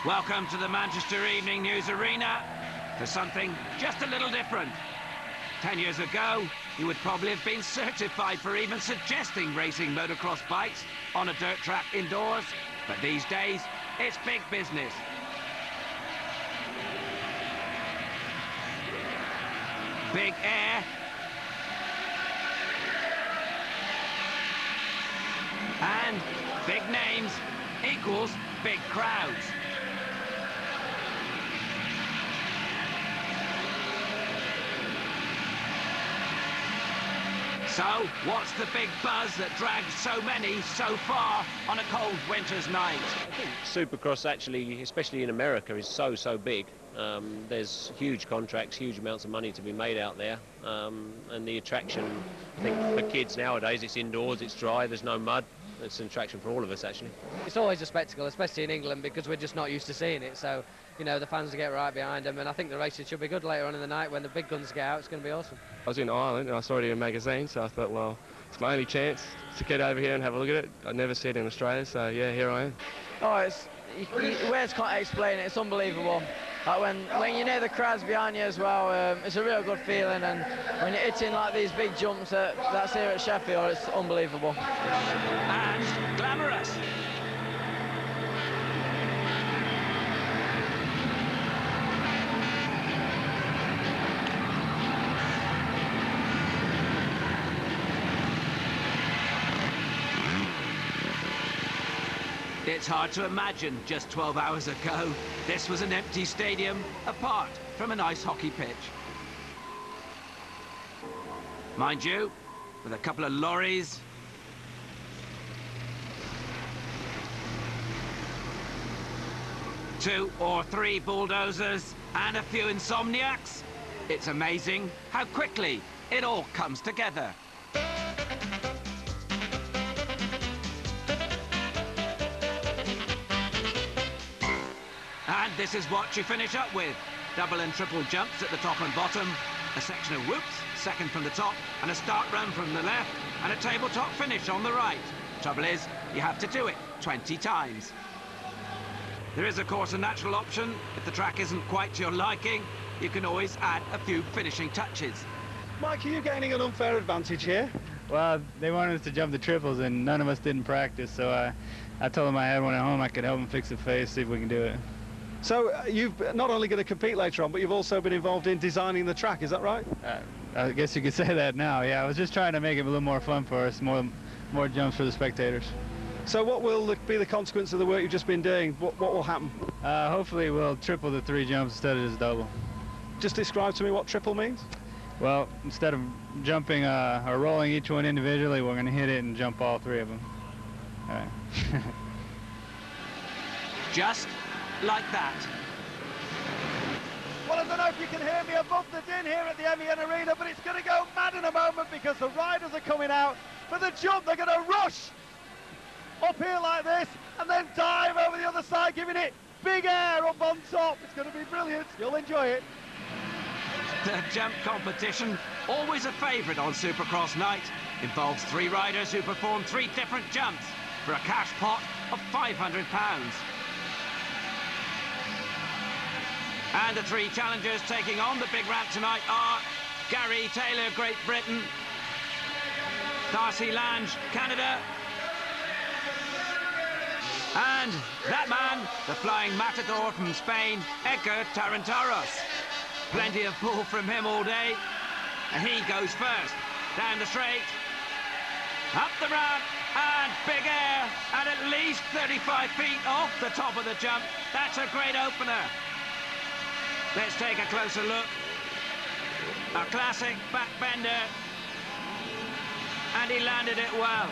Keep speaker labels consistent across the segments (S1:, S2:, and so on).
S1: Welcome to the Manchester Evening News Arena for something just a little different. 10 years ago, you would probably have been certified for even suggesting racing motocross bikes on a dirt track indoors. But these days, it's big business. Big air. And big names equals big crowds. So, what's the big buzz that drags so many so far on a cold winter's night?
S2: I think Supercross actually, especially in America, is so big. There's huge contracts, huge amounts of money to be made out there. And the attraction, I think for kids nowadays, it's indoors, it's dry, there's no mud. It's an attraction for all of us, actually.
S3: It's always a spectacle, especially in England, because we're just not used to seeing it. So, you know, the fans will get right behind them, and I think the races should be good later on in the night when the big guns get out. It's going to be awesome.
S4: I was in Ireland and I saw it in a magazine, so I thought, well, it's my only chance to get over here and have a look at it. I'd never see it in Australia, so yeah, here I am.
S5: Oh, words can't explain it. It's unbelievable. Like when you know the crowds behind you as well, it's a real good feeling, and when you're hitting like these big jumps that's here at Sheffield, it's unbelievable.
S1: And glamorous. It's hard to imagine just 12 hours ago, this was an empty stadium apart from an ice hockey pitch. Mind you, with a couple of lorries, two or three bulldozers and a few insomniacs, it's amazing how quickly it all comes together. And this is what you finish up with. Double and triple jumps at the top and bottom, a section of whoops, second from the top, and a start run from the left, and a tabletop finish on the right. Trouble is, you have to do it 20 times. There is, of course, a natural option. If the track isn't quite to your liking, you can always add a few finishing touches.
S6: Mike, are you gaining an unfair advantage here?
S7: Well, they wanted us to jump the triples, and none of us didn't practice, so I told them I had one at home. I could help them fix the face, see if we can do it.
S6: So you've not only going to compete later on, but you've also been involved in designing the track, is that right?
S7: I guess you could say that now, yeah. I was just trying to make it a little more fun for us, more jumps for the spectators.
S6: So what will be the consequence of the work you've just been doing? What will happen?
S7: Hopefully we'll triple the 3 jumps instead of just double.
S6: Just describe to me what triple means.
S7: Well, instead of jumping or rolling each one individually, we're going to hit it and jump all 3 of them. All right.
S1: Just like that.
S8: Well, I don't know if you can hear me above the din here at the M.E.N Arena, but it's going to go mad in a moment because the riders are coming out for the jump. They're going to rush up here like this and then dive over the other side, giving it big air up on top. It's going to be brilliant. You'll enjoy it.
S1: The jump competition, always a favourite on Supercross night, involves 3 riders who perform 3 different jumps for a cash pot of £500. And the 3 challengers taking on the big ramp tonight are Gary Taylor, Great Britain, Darcy Lange, Canada, and that man, the flying matador from Spain, Edgar Tarantaros. Plenty of pull from him all day, and he goes first, down the straight, up the ramp, and big air, and at least 35 feet off the top of the jump. That's a great opener. Let's take a closer look. A classic backbender, and he landed it well.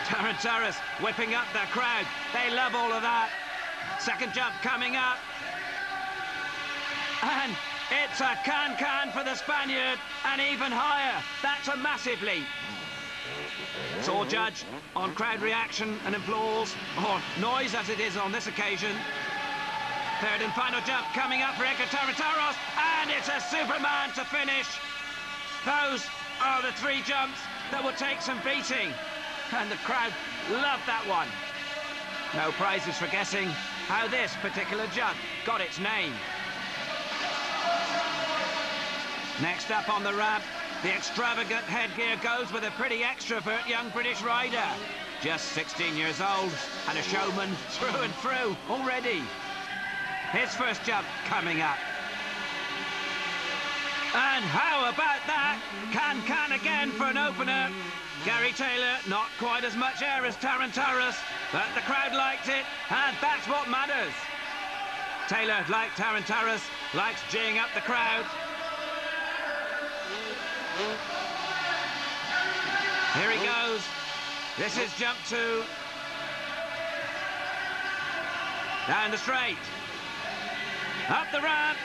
S1: Tarantaros whipping up the crowd. They love all of that. Second jump coming up. And it's a can-can for the Spaniard, and even higher. That's a massive leap. It's all judged on crowd reaction and applause, or noise as it is on this occasion. Third and final jump coming up for Edgar Tarantaros, and it's a Superman to finish. Those are the 3 jumps that will take some beating, and the crowd loved that one. No prizes for guessing, how this particular jug got its name. Next up on the ramp, the extravagant headgear goes with a pretty extrovert young British rider. Just 16 years old and a showman through and through already. His first jump coming up. And how about that? Can again for an opener. Gary Taylor, not quite as much air as Tarantaras, but the crowd liked it, and that's what matters. Taylor, like Tarantaras, likes geeing up the crowd. Here he goes. This is jump 2. Down the straight. Up the ramp.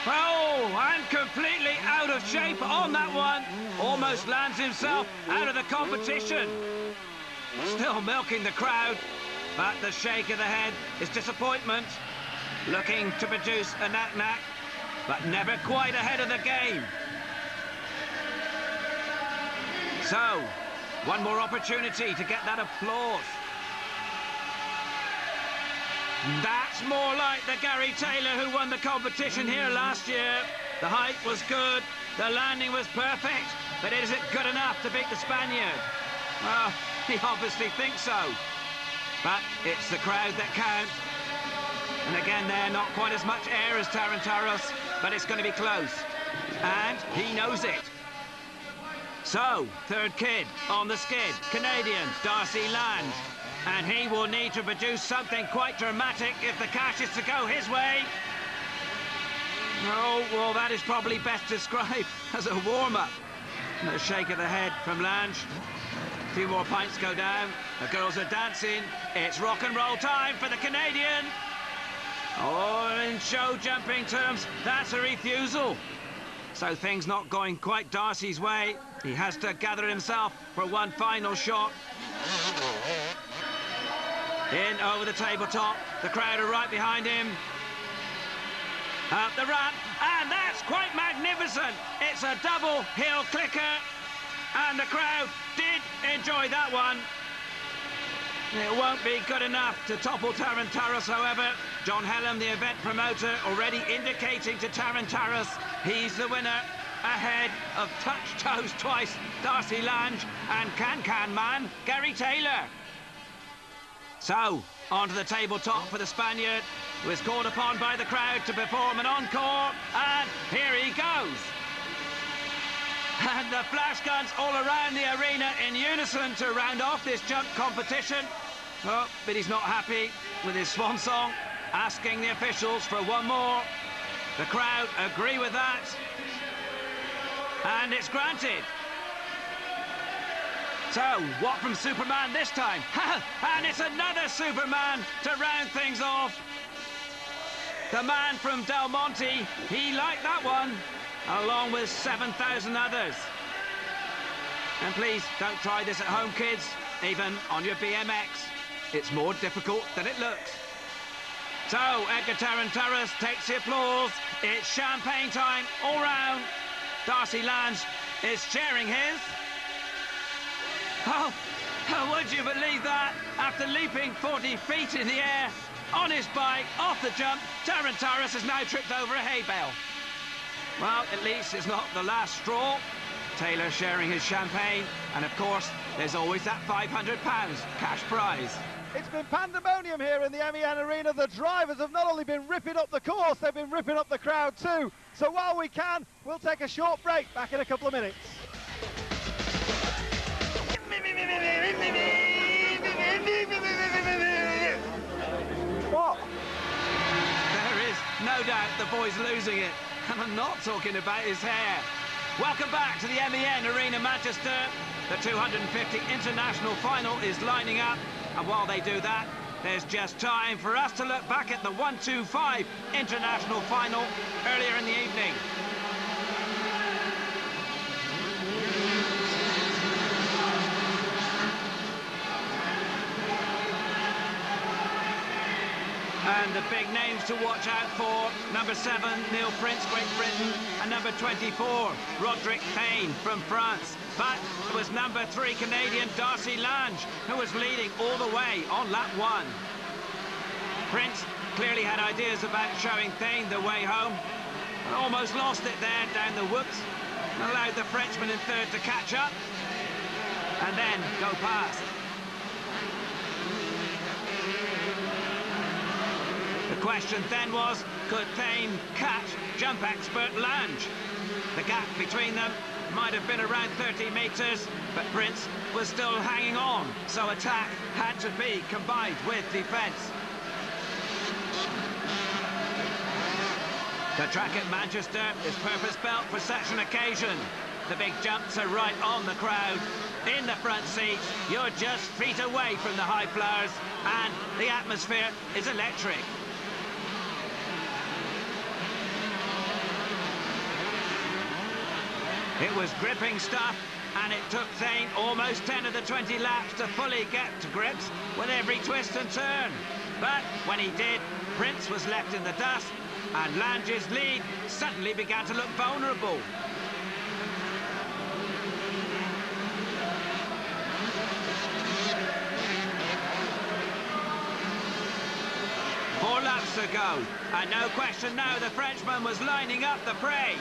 S1: Oh, and completely out of shape on that one. Almost lands himself out of the competition. Still milking the crowd, but the shake of the head is disappointment. Looking to produce a knack-knack, but never quite ahead of the game. So, one more opportunity to get that applause. That's more like the Gary Taylor who won the competition here last year. The height was good, the landing was perfect, but is it good enough to beat the Spaniard? Well, he obviously thinks so. But it's the crowd that count. And again, they're not quite as much air as Tarantaras, but it's going to be close. And he knows it. So, third kid on the skid, Canadian Darcy Lange. And he will need to produce something quite dramatic if the cash is to go his way. Oh, well, that is probably best described as a warm-up. A shake of the head from Lange. A few more pints go down. The girls are dancing. It's rock and roll time for the Canadian. Oh, in show jumping terms, that's a refusal. So things not going quite Darcy's way. He has to gather himself for one final shot. In over the tabletop. The crowd are right behind him. Up the ramp, and that's quite magnificent. It's a double heel clicker, and the crowd did enjoy that one. It won't be good enough to topple Tarantaras, however. John Hellam, the event promoter, already indicating to Tarantaras he's the winner, ahead of touch toes twice Darcy Lange and can man Gary Taylor. So, onto the tabletop for the Spaniard, who is called upon by the crowd to perform an encore, and here he goes. And the flash guns all around the arena in unison to round off this jump competition. Oh, but he's not happy with his swan song, asking the officials for one more. The crowd agree with that, and it's granted. So, what from Superman this time? And it's another Superman to round things off. The man from Del Monte, he liked that one, along with 7,000 others. And please, don't try this at home, kids, even on your BMX. It's more difficult than it looks. So, Edgar Tarantaras takes the applause. It's champagne time all round. Darcy Lange is sharing his. Oh, would you believe that? After leaping 40 feet in the air, on his bike, off the jump, Tarantaras has now tripped over a hay bale. Well, at least it's not the last straw. Taylor sharing his champagne, and of course, there's always that £500 cash prize.
S8: It's been pandemonium here in the M.E.N arena. The drivers have not only been ripping up the course, they've been ripping up the crowd too. So while we can, we'll take a short break, back in a couple of minutes. What?
S1: There is no doubt the boy's losing it, and I'm not talking about his hair. Welcome back to the M.E.N Arena, Manchester. The 250 International Final is lining up, and while they do that, there's just time for us to look back at the 125 International Final earlier in the evening. And the big names to watch out for: number 7, Neil Prince, Great Britain, and number 24, Roderick Payne from France. But it was number 3, Canadian Darcy Lange, who was leading all the way on lap 1. Prince clearly had ideas about showing Thane the way home, and almost lost it there down the woods, and allowed the Frenchman in third to catch up, and then go past. The question then was, could Thane catch jump expert Lange? The gap between them might have been around 30 metres, but Prince was still hanging on, so attack had to be combined with defence. The track at Manchester is purpose-built for such an occasion. The big jumps are right on the crowd. In the front seats, you're just feet away from the high flowers, and the atmosphere is electric. It was gripping stuff, and it took Thane almost 10 of the 20 laps to fully get to grips with every twist and turn. But when he did, Prince was left in the dust, and Lange's lead suddenly began to look vulnerable. Four laps to go, and no question now the Frenchman was lining up the prey.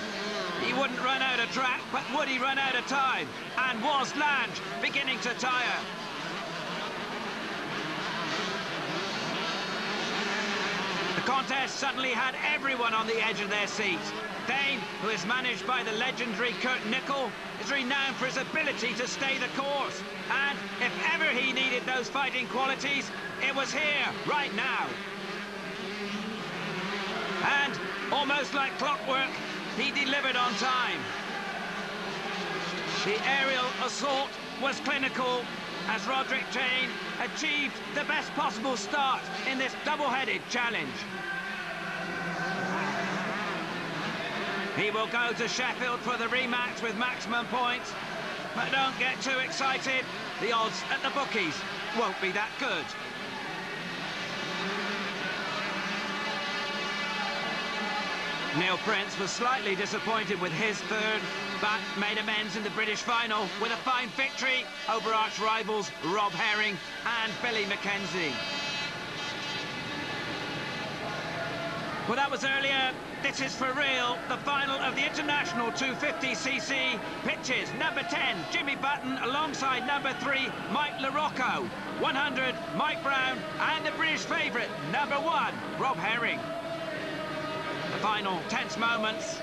S1: He wouldn't run out of track, but would he run out of time? And was Lange beginning to tire? The contest suddenly had everyone on the edge of their seats. Thane, who is managed by the legendary Kurt Nickel, is renowned for his ability to stay the course. And if ever he needed those fighting qualities, it was here, right now. And, almost like clockwork, he delivered on time. The aerial assault was clinical as Roderick Thane achieved the best possible start in this double-headed challenge. He will go to Sheffield for the rematch with maximum points, but don't get too excited. The odds at the bookies won't be that good. Neil Prince was slightly disappointed with his third, but made amends in the British final with a fine victory over arch rivals Rob Herring and Billy Mackenzie. Well, that was earlier. This is for real. The final of the International 250cc pitches. Number 10, Jimmy Button, alongside number 3, Mike LaRocco. 100, Mike Brown, and the British favourite, number 1, Rob Herring. The final tense moments.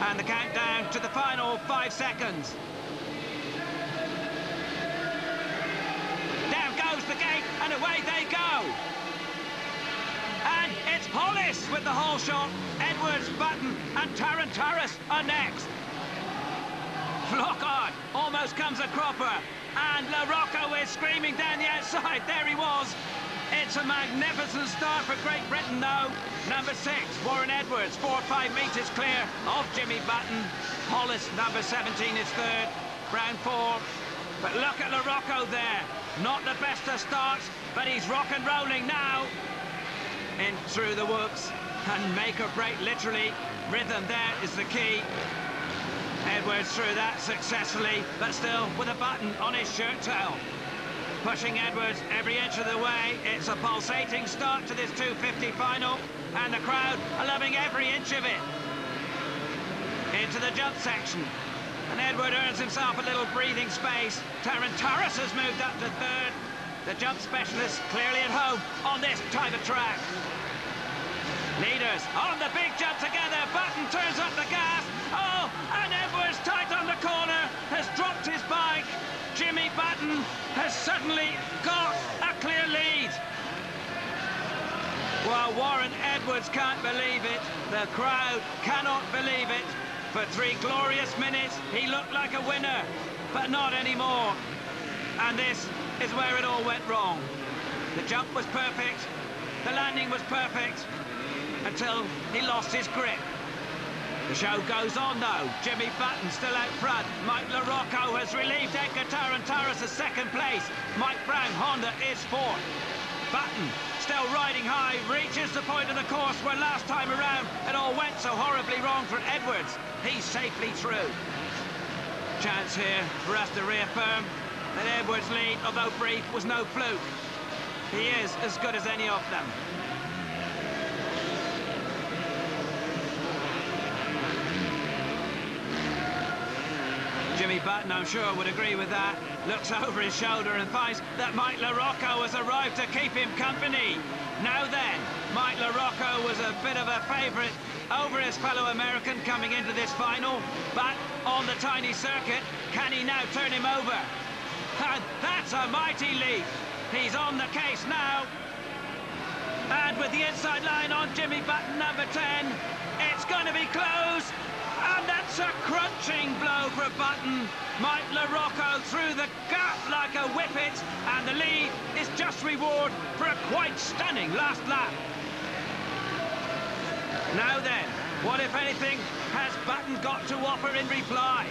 S1: And the countdown to the final 5 seconds. Down goes the gate, and away they go. And it's Hollis with the whole shot. Edwards, Button, and Tarantaris are next. Flockhart almost comes a cropper, and LaRocco is screaming down the outside. There he was. It's a magnificent start for Great Britain, though. Number 6, Warren Edwards, 4 or 5 metres clear of Jimmy Button. Hollis, number 17, is third. Brown 4. But look at LaRocco there. Not the best of starts, but he's rock and rolling now. In through the whoops, and make or break, literally. Rhythm there is the key. Edwards through that successfully, but still with a button on his shirt tail. Pushing Edwards every inch of the way. It's a pulsating start to this 250 final, and the crowd are loving every inch of it. Into the jump section, and Edward earns himself a little breathing space. Tarantaris has moved up to third. The jump specialist clearly at home on this type of track. Leaders on the big jump together. Button turns up the gas. Oh, and Edwards tight on the corner has dropped his bike. Jimmy Button has suddenly got a clear lead. While Warren Edwards can't believe it, the crowd cannot believe it. For 3 glorious minutes, he looked like a winner, but not anymore. And this is where it all went wrong. The jump was perfect, the landing was perfect, until he lost his grip. The show goes on, though. Jimmy Button still out front. Mike LaRocco has relieved Edgar Tarantaris' second place. Mike Brown, Honda, is 4th. Button, still riding high, reaches the point of the course where last time around it all went so horribly wrong for Edwards. He's safely through. Chance here for us to reaffirm that Edwards' lead, although brief, was no fluke. He is as good as any of them. Jimmy Button, I'm sure, would agree with that. Looks over his shoulder and finds that Mike LaRocco has arrived to keep him company. Now then, Mike LaRocco was a bit of a favourite over his fellow American coming into this final, but on the tiny circuit, can he now turn him over? And that's a mighty leap. He's on the case now. And with the inside line on Jimmy Button, number 10, it's going to be close. And that's a crunching blow for Button. Mike LaRocco through the gap like a whippet, and the lead is just reward for a quite stunning last lap. Now then, what if anything has Button got to offer in reply?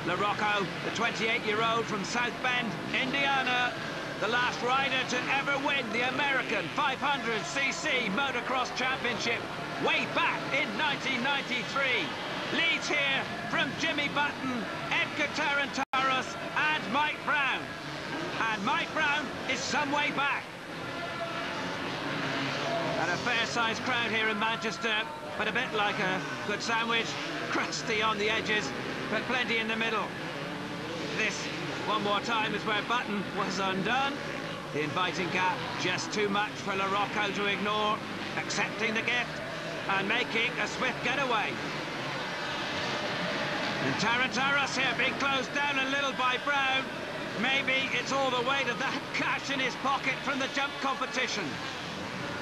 S1: LaRocco, the 28-year-old from South Bend, Indiana, the last rider to ever win the American 500cc Motocross Championship way back in 1993. Leads here from Jimmy Button, Edgar Tarantaros and Mike Brown. And Mike Brown is some way back. And a fair-sized crowd here in Manchester, but a bit like a good sandwich, crusty on the edges, but plenty in the middle. This, one more time, is where Button was undone. The inviting gap just too much for LaRocco to ignore, accepting the gift and making a swift getaway. And Tarantaros here being closed down a little by Brown. Maybe it's all the weight of that cash in his pocket from the jump competition.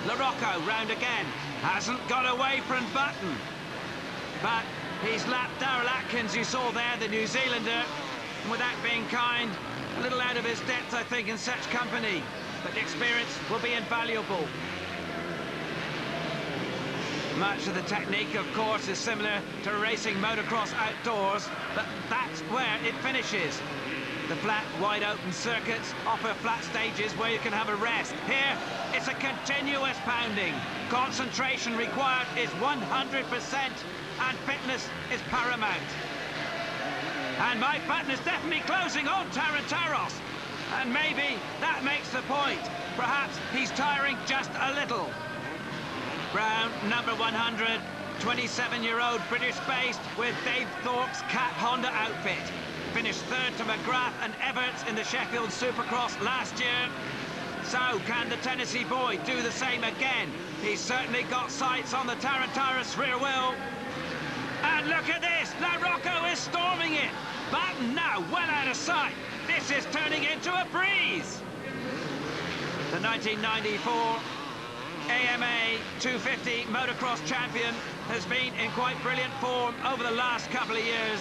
S1: LaRocco round again, hasn't got away from Button. But he's lapped Darrell Atkins, you saw there, the New Zealander. And without being kind, a little out of his depth, I think, in such company. But the experience will be invaluable. Much of the technique, of course, is similar to racing motocross outdoors, but that's where it finishes. The flat, wide-open circuits offer flat stages where you can have a rest. Here, it's a continuous pounding. Concentration required is 100%, and fitness is paramount. And Mike Button is definitely closing on Tarantaros. And maybe that makes the point. Perhaps he's tiring just a little. Brown, number 100, 27-year-old British-based with Dave Thorpe's Cat Honda outfit. Finished third to McGrath and Everts in the Sheffield Supercross last year. So can the Tennessee boy do the same again? He's certainly got sights on the Tarantaros rear wheel. And look at this, LaRocco is storming it. Button now well out of sight. This is turning into a breeze. The 1994 AMA 250 motocross champion has been in quite brilliant form over the last couple of years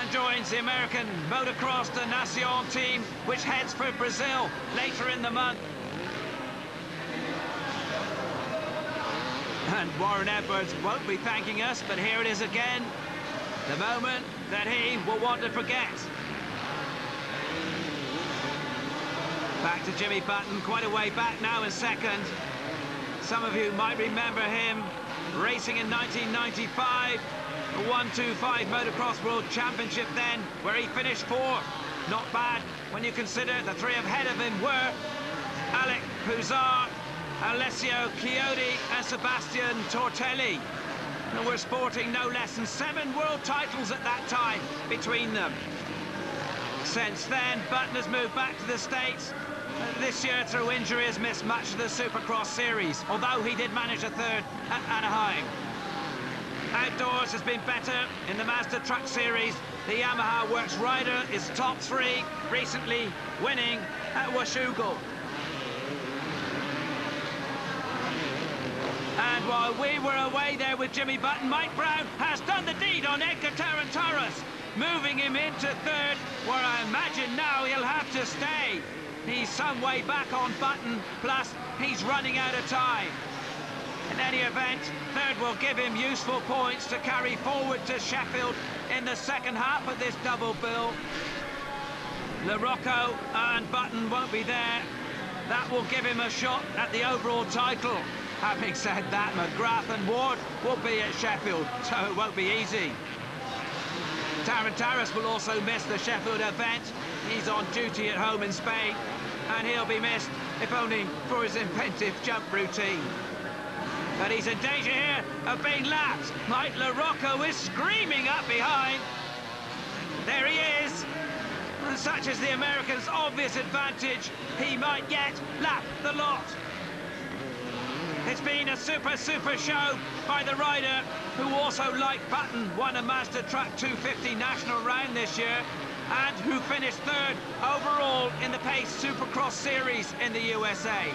S1: and joins the American Motocross de Nación team, which heads for Brazil later in the month. And Warren Edwards won't be thanking us, but here it is again, the moment that he will want to forget. Back to Jimmy Button, quite a way back now in second. Some of you might remember him racing in 1995, the 125 Motocross World Championship then, where he finished fourth. Not bad when you consider the three ahead of him were Alec Pouzard, Alessio Chiodi and Sebastian Tortelli. And we're sporting no less than 7 world titles at that time between them. Since then, Button has moved back to the States. This year, through injury, has missed much of the Supercross series, although he did manage a third at Anaheim. Outdoors has been better in the Mazda Truck Series. The Yamaha Works rider is top 3, recently winning at Washougal. And while we were away there with Jimmy Button, Mike Brown has done the deed on Edgar Tarantaros, moving him into third, where I imagine now he'll have to stay. He's some way back on Button, plus he's running out of time. In any event, third will give him useful points to carry forward to Sheffield in the second half of this double bill. LaRocco and Button won't be there. That will give him a shot at the overall title. Having said that, McGrath and Ward will be at Sheffield, so it won't be easy. Tarantaras will also miss the Sheffield event. He's on duty at home in Spain, and he'll be missed, if only for his inventive jump routine. But he's in danger here of being lapped. Mike LaRocco is screaming up behind. There he is. And such is the American's obvious advantage, he might yet lap the lot. It's been a super show by the rider who also, like Button, won a Mazda Truck 250 national round this year and who finished third overall in the Pace Supercross series in the USA.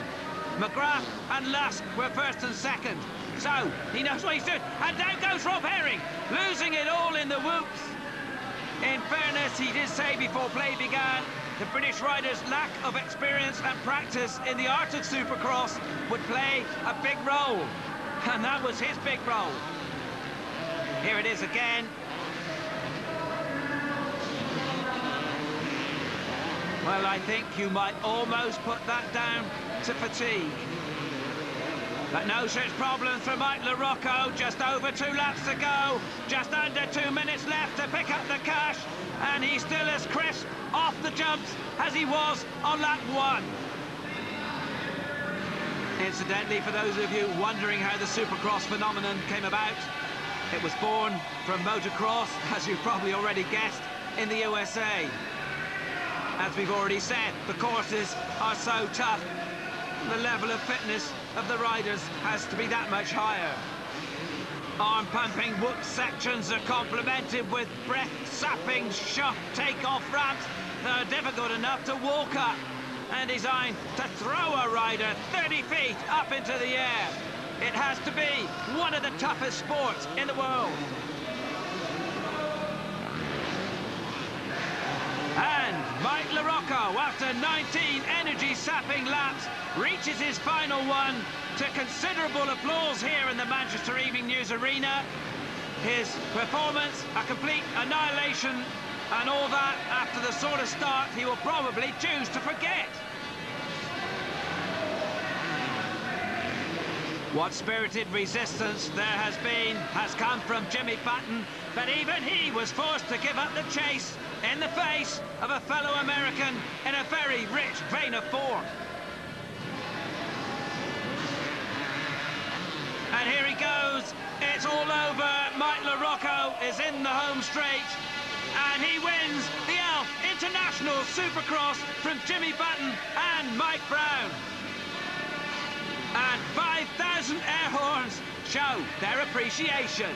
S1: McGrath and Lusk were first and second, so he knows what he's doing. And down goes Rob Herring, losing it all in the whoops. In fairness, he did say before play began, the British rider's lack of experience and practice in the art of Supercross would play a big role. And that was his big role. Here it is again. Well, I think you might almost put that down to fatigue. But no such problems for Mike LaRocco. Just over 2 laps to go. Just under 2 minutes left to pick up the cash. And he's still as crisp off the jumps as he was on lap 1. Incidentally, for those of you wondering how the Supercross phenomenon came about, it was born from motocross, as you've probably already guessed, in the USA. As we've already said, the courses are so tough. The level of fitness of the riders has to be that much higher. Arm-pumping whoop sections are complemented with breath-sapping shot take-off ramps that are difficult enough to walk up and designed to throw a rider 30 feet up into the air. It has to be one of the toughest sports in the world. And Mike LaRocco, after 19 energy-sapping laps, reaches his final one to considerable applause here in the Manchester Evening News Arena. His performance, a complete annihilation, and all that after the sort of start he will probably choose to forget. What spirited resistance there has come from Jimmy Button, but even he was forced to give up the chase in the face of a fellow American in a very rich vein of form. And here he goes. It's all over. Mike LaRocco is in the home straight. And he wins the Elf International Supercross from Jimmy Button and Mike Brown. And 5,000 air horns show their appreciation.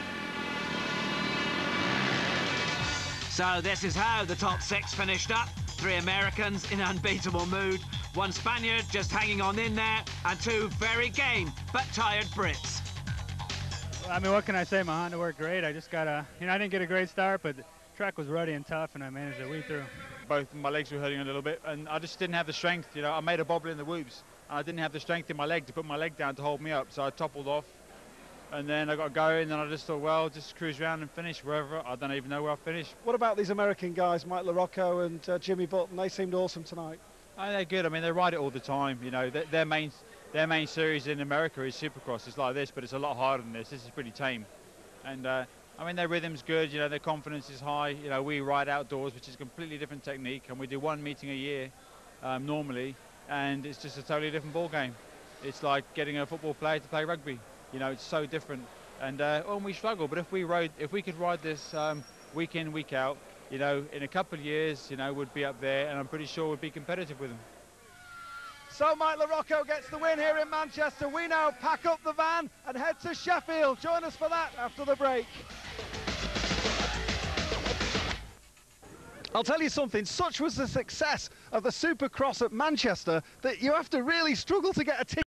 S1: So this is how the top 6 finished up. 3 Americans in unbeatable mood, 1 Spaniard just hanging on in there, and 2 very game but tired Brits.
S7: Well, I mean, what can I say? My Honda worked great. I just got I didn't get a great start, but the track was ruddy and tough, and I managed to weed through.
S9: Both my legs were hurting a little bit, and I just didn't have the strength. You know, I made a bobble in the whoops, and I didn't have the strength in my leg to put my leg down to hold me up, so I toppled off. And then I got going, and then I just thought, well, just cruise around and finish wherever. I don't even know where I finished.
S6: What about these American guys, Mike LaRocco and Jimmy Button? They seemed awesome tonight.
S9: Oh, they're good. I mean, they ride it all the time. You know, their main series in America is Supercross. It's like this, but it's a lot harder than this. This is pretty tame. And I mean, their rhythm's good. You know, their confidence is high. You know, we ride outdoors, which is a completely different technique, and we do 1 meeting a year normally, and it's just a totally different ball game. It's like getting a football player to play rugby. You know, it's so different, and we struggle. But if we could ride this week in, week out, you know, in a couple of years, you know, we'd be up there, and I'm pretty sure we'd be competitive with them.
S8: So Mike LaRocco gets the win here in Manchester. We now pack up the van and head to Sheffield. Join us for that after the break. I'll tell you something, such was the success of the Supercross at Manchester that you have to really struggle to get a ticket.